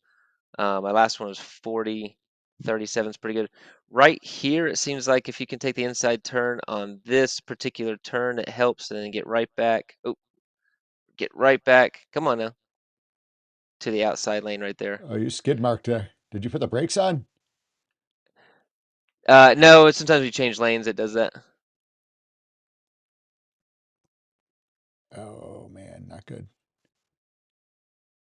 My last one was 40. 37 is pretty good. Right here, it seems like if you can take the inside turn on this particular turn, it helps, and then get right back. Oh, get right back. Come on now to the outside lane right there. Oh, you skid marked there. Did you put the brakes on? No, sometimes you change lanes, it does that. Oh man, not good.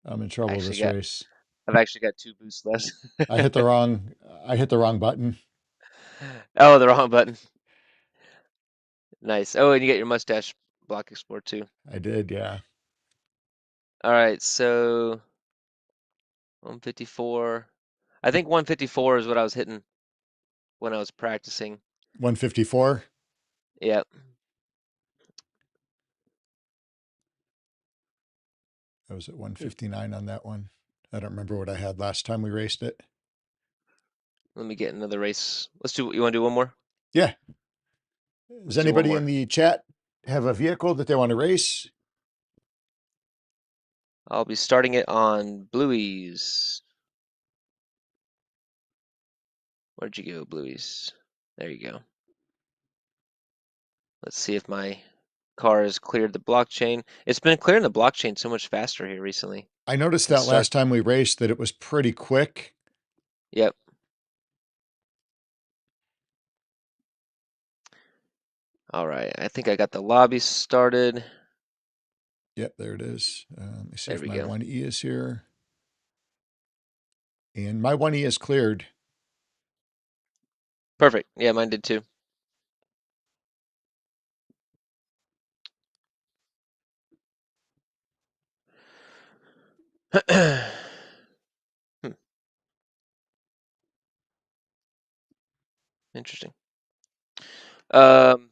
I'm in trouble Actually this got, race. I've actually got 2 boosts left. I hit the wrong I hit the wrong button. Oh, the wrong button. Nice. Oh, and you get your mustache block explore too. I did, yeah. All right, so 154. I think 154 is what I was hitting when I was practicing. 154. Yep. I was at 159 on that one. I don't remember what I had last time we raced it. Let me get another race. Let's do. You want to do one more? Yeah. Does Let's do one anybody more. in the chat have a vehicle that they want to race? I'll be starting it on Bluey's. Where'd you go, Bluey's? There you go. Let's see if my car has cleared the blockchain. It's been clearing the blockchain so much faster here recently. I noticed It's that start. last time we raced that it was pretty quick. Yep. All right. I think I got the lobby started. Yep, there it is. Let me see There if we my go. 1E is here. And my 1E is cleared. Perfect. Yeah, mine did too. Hmm, interesting. Um,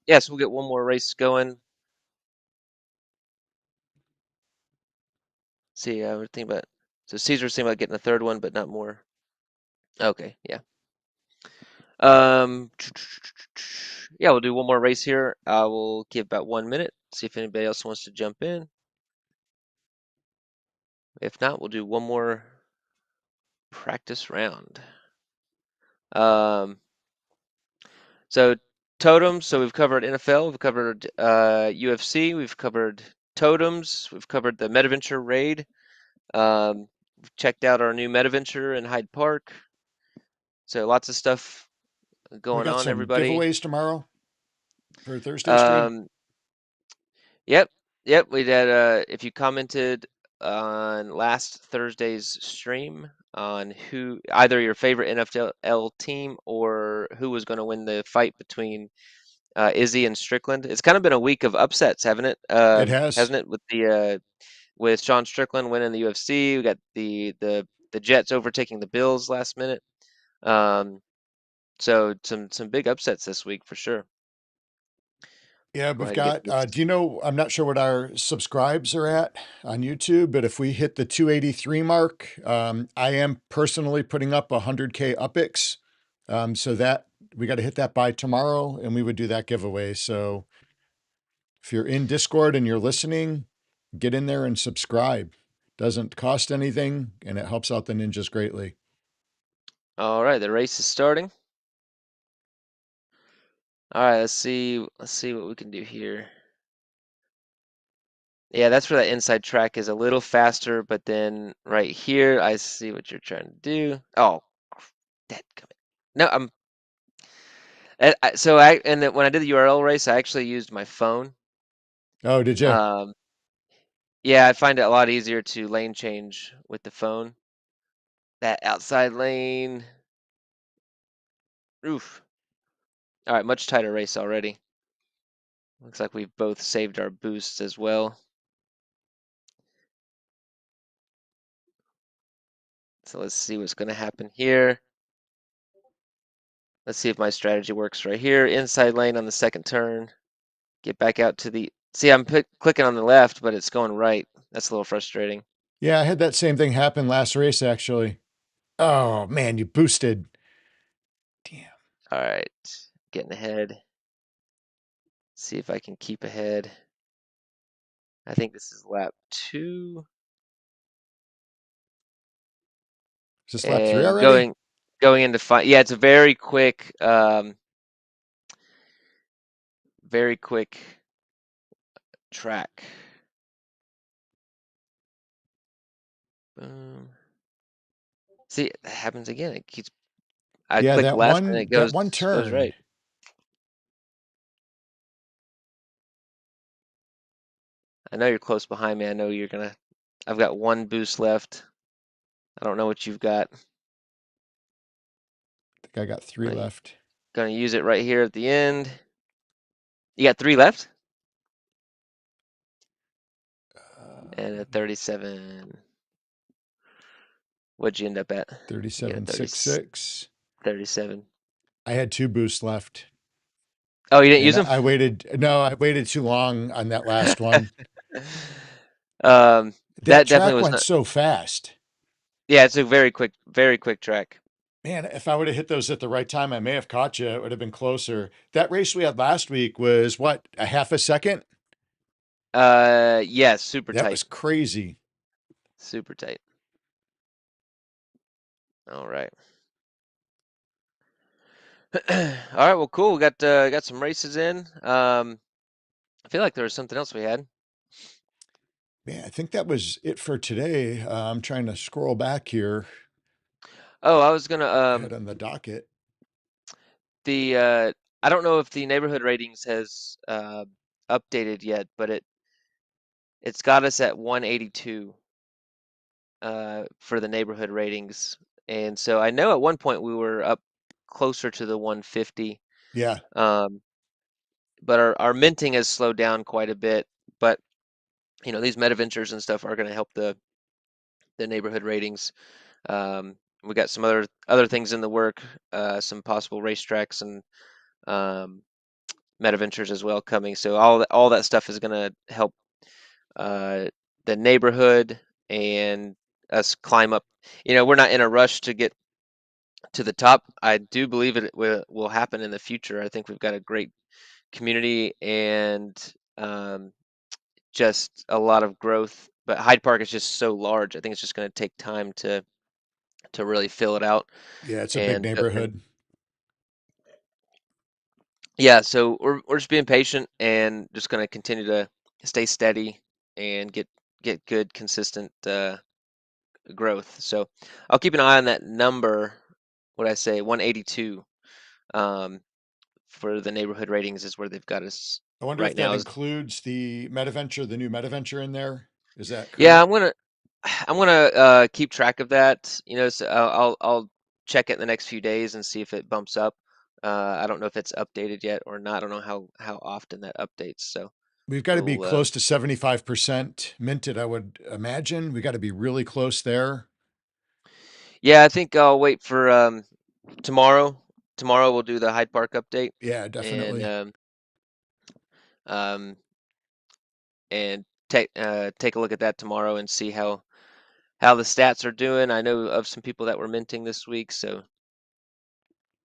yeah, so we'll get one more race going. See, we're thinking about. So Caesar's thinking about getting a third one, but not more. Okay, yeah. Um, yeah, we'll do one more race here. I will give about 1 minute. See if anybody else wants to jump in. If not, we'll do one more practice round. Um, so totems. So we've covered NFL, we've covered UFC, we've covered totems, we've covered the Metaventure raid. We've checked out our new Metaventure in Hyde Park. So lots of stuff We going got on, some everybody. giveaways tomorrow for Thursday stream. Um, yep, yep. We did. If you commented on last Thursday's stream on who either your favorite NFL team or who was going to win the fight between Izzy and Strickland, it's kind of been a week of upsets, haven't it? It has. Hasn't it? With Sean Strickland winning the UFC, we got the Jets overtaking the Bills last minute. So some big upsets this week for sure. Yeah, Go we've ahead and get got, this. do you know, I'm not sure what our subscribes are at on YouTube, but if we hit the 283 mark, I am personally putting up 100K UPIX. So that we got to hit that by tomorrow and we would do that giveaway. So if you're in Discord and you're listening, get in there and subscribe. Doesn't cost anything and it helps out the ninjas greatly. All right, the race is starting. All right, let's see. Let's see what we can do here. Yeah, that's where that inside track is a little faster, but then right here, I see what you're trying to do. Oh, dead coming. No, so and then when I did the URL race, I actually used my phone. Oh, did you? Um, yeah, I find it a lot easier to lane change with the phone. That outside lane. Oof. All right, much tighter race already. Looks like we've both saved our boosts as well. So let's see what's going to happen here. Let's see if my strategy works right here. Inside lane on the second turn. Get back out to the... See, I'm clicking on the left, but it's going right. That's a little frustrating. Yeah, I had that same thing happen last race, actually. Oh, man, you boosted. Damn. All right, getting ahead. See if I can keep ahead. I think this is lap 2. this lap three and already? going into five. Yeah, it's a very quick track. Um, See, it happens again. It keeps. I Yeah, click that left and it one that one goes turn. right. I know you're close behind me. I know you're gonna. I've got one boost left. I don't know what you've got. I think I got three I'm left. gonna use it right here at the end. You got three left and a Um, 37. What'd you end up at? You got a 37.66. 37. I had two boosts left. Oh, you didn't use And them? I waited, no, I waited too long on that last one. um, That that definitely track was went not. so fast. Yeah, it's a very quick track. Man, if I would have hit those at the right time, I may have caught you. It would have been closer. That race we had last week was what, a half a second? Yeah, super That tight, was crazy. super tight. All right. All right. Well, cool. We got some races in. I feel like there was something else we had. Man, I think that was it for today. I'm trying to scroll back here Oh, I was gonna ahead on the docket. the I don't know if the neighborhood ratings has updated yet, but it's got us at 182 for the neighborhood ratings, and so I know at one point we were up closer to the 150. Yeah, Um, but our minting has slowed down quite a bit. But these Metaventures and stuff are going to help the neighborhood ratings. We got some other things in the work, some possible racetracks and um, Metaventures as well coming. So all that stuff is going to help uh, the neighborhood and us climb up. We're not in a rush to get to the top. I do believe it will happen in the future. I think we've got a great community and just a lot of growth. But Hyde Park is just so large. I think it's just going to take time to really fill it out. yeah, it's a big And neighborhood. yeah, so we're just being patient and just going to continue to stay steady and get good consistent growth. So I'll keep an eye on that number. What I say, 182 um, for the neighborhood ratings is where they've got us I wonder if right that now. Is includes the Metaventure, the new Metaventure in there. Is that Yeah, correct? I'm gonna keep track of that. So I'll check it in the next few days and see if it bumps up. I don't know if it's updated yet or not. I don't know how often that updates. So We've got to be we'll close to 75% minted, I would imagine. We got to be really close there. yeah, I think I'll wait for tomorrow. Tomorrow we'll do the Hyde Park update Yeah, and definitely. um and take a look at that tomorrow and see how the stats are doing. I know of some people that were minting this week, so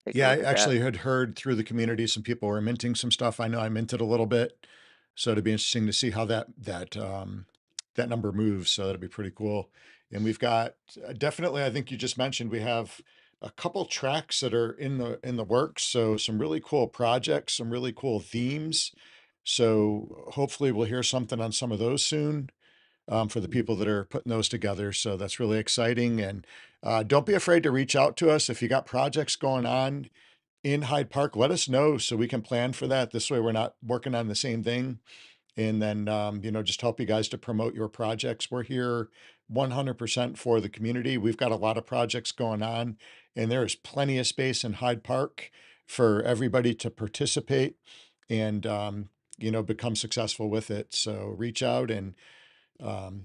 take a Yeah, I look at that. actually had heard through the community some people were minting some stuff. I know I minted a little bit, so it'd be interesting to see how that number moves. So that'd be pretty cool. And we've got definitely, I think you just mentioned we have a couple tracks that are in the works. So some really cool projects, some really cool themes. So hopefully we'll hear something on some of those soon for the people that are putting those together. So that's really exciting. And don't be afraid to reach out to us if you got projects going on in Hyde Park. Let us know so we can plan for that. This way, we're not working on the same thing. And then, just help you guys to promote your projects. We're here 100% for the community. We've got a lot of projects going on, and there is plenty of space in Hyde Park for everybody to participate and, become successful with it. So reach out, and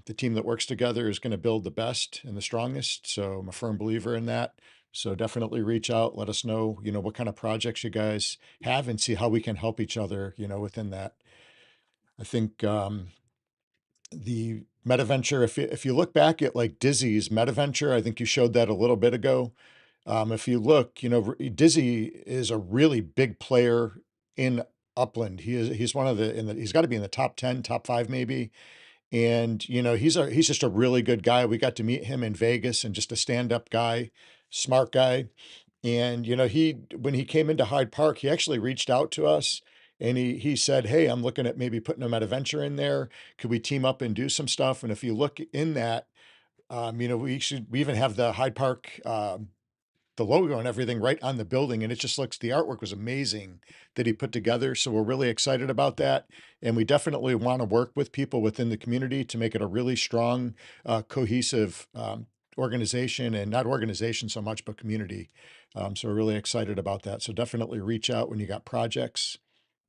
the team that works together is going to build the best and the strongest. So I'm a firm believer in that. So definitely reach out, let us know, what kind of projects you guys have and see how we can help each other, within that. I think the Metaventure, if you look back at like Dizzy's Metaventure, I think you showed that a little bit ago. If you look, Dizzy is a really big player in Upland. He's one of he's got to be in the top 10, top five maybe, And, he's just a really good guy. We got to meet him in Vegas, and just a stand-up guy, smart guy. And, when he came into Hyde Park, he actually reached out to us, and he said, "Hey, I'm looking at maybe putting a Metaventure in there. Could we team up and do some stuff?" And if you look in that, we even have the Hyde Park, the logo and everything right on the building, and it just looks, the artwork was amazing that he put together. So we're really excited about that, and we definitely want to work with people within the community to make it a really strong, cohesive, organization, and not organization so much, but community. So we're really excited about that. So definitely reach out when you got projects,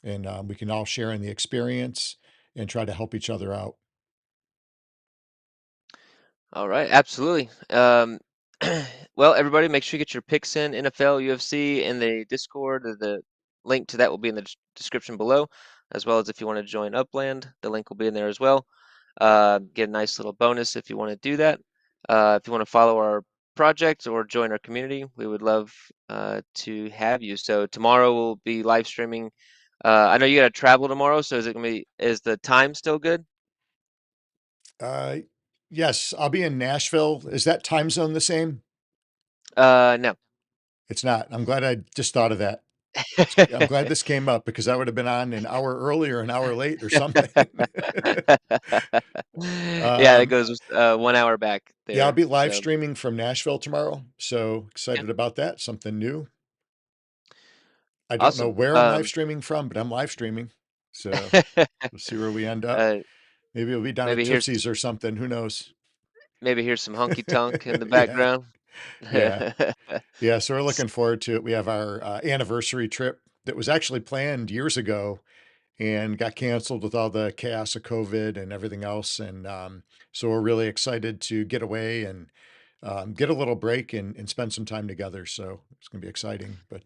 and we can all share in the experience and try to help each other out. All right, absolutely. Well, everybody, make sure you get your picks in NFL, UFC, in the Discord. The link to that will be in the description below, as well as if you want to join Upland, the link will be in there as well. Get a nice little bonus if you want to do that. If you want to follow our project or join our community, we would love to have you. So tomorrow we'll be live streaming. I know you got to travel tomorrow, so is the time still good? Uh, yes, I'll be in Nashville. Is that time zone the same? No. It's not. I'm glad I just thought of that. I'm glad this came up, because I would have been on an hour earlier, an hour late or something. Yeah, it Um, goes 1 hour back yeah, I'll there. be live So streaming from Nashville tomorrow. So yeah, excited about that. Something new. I don't know awesome. where I'm live streaming from, but I'm live streaming. So we'll see where we end up. uh, Maybe it'll be down at maybe here's Tootsie's or something. Who knows? some honky tonk in the Yeah. background. Yeah. Yeah. So we're looking forward to it. We have our anniversary trip that was actually planned years ago and got canceled with all the chaos of COVID and everything else. And so we're really excited to get away and get a little break and spend some time together. So it's going to be exciting. But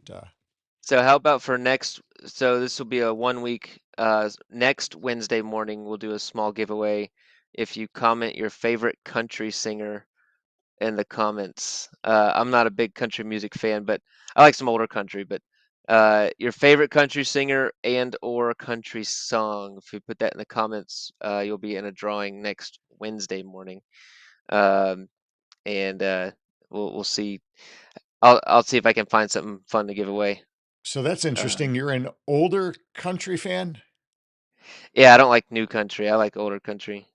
So how about for next? So this will be a 1 week. Next Wednesday morning, we'll do a small giveaway. If you comment your favorite country singer in the comments. I'm not a big country music fan, but I like some older country. But your favorite country singer and or country song, if you put that in the comments, you'll be in a drawing next Wednesday morning. Um, and we'll see. I'll see if I can find something fun to give away. so that's Uh, interesting. You're an older country fan. yeah, I don't like new country. I like older country.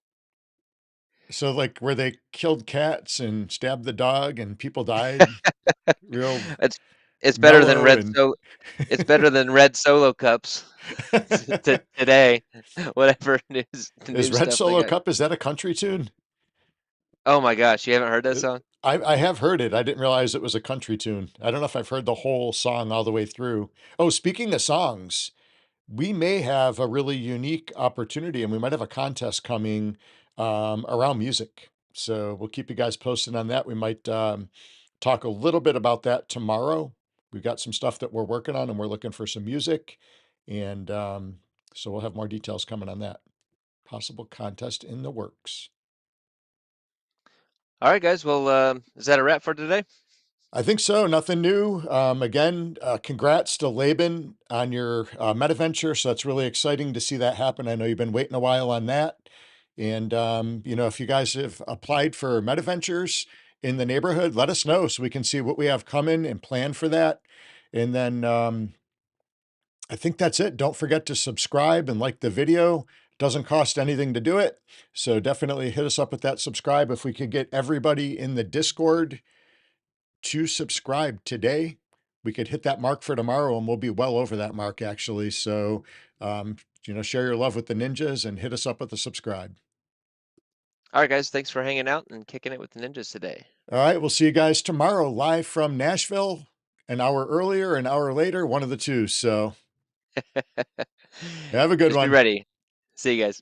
So like where they killed cats and stabbed the dog and people died, real It's it's better than mellow red and so it's better than red solo cups today. Whatever is new Red stuff they Solo got. Cup, is that a country tune? Oh my gosh, you haven't heard that Uh, song? I have heard it. I didn't realize it was a country tune. I don't know if I've heard the whole song all the way through. Oh, speaking of songs, we may have a really unique opportunity, and we might have a contest coming around music. So we'll keep you guys posted on that. We might talk a little bit about that tomorrow. We've got some stuff that we're working on, and we're looking for some music. And so we'll have more details coming on that. Possible contest in the works. All right, guys. Well, is that a wrap for today? I think so. Nothing new. Again, congrats to Laban on your Metaventure. So that's really exciting to see that happen. I know you've been waiting a while on that. And, if you guys have applied for Metaventures in the neighborhood, let us know so we can see what we have coming and plan for that. And then I think that's it. Don't forget to subscribe and like the video. Doesn't cost anything to do it. So definitely hit us up with that subscribe. If we could get everybody in the Discord to subscribe today, we could hit that mark for tomorrow, and we'll be well over that mark actually. So, share your love with the ninjas and hit us up with the subscribe. All right, guys. Thanks for hanging out and kicking it with the ninjas today. All right. We'll see you guys tomorrow live from Nashville, an hour earlier, an hour later, one of the two. So have a good Just be one. ready. See you guys.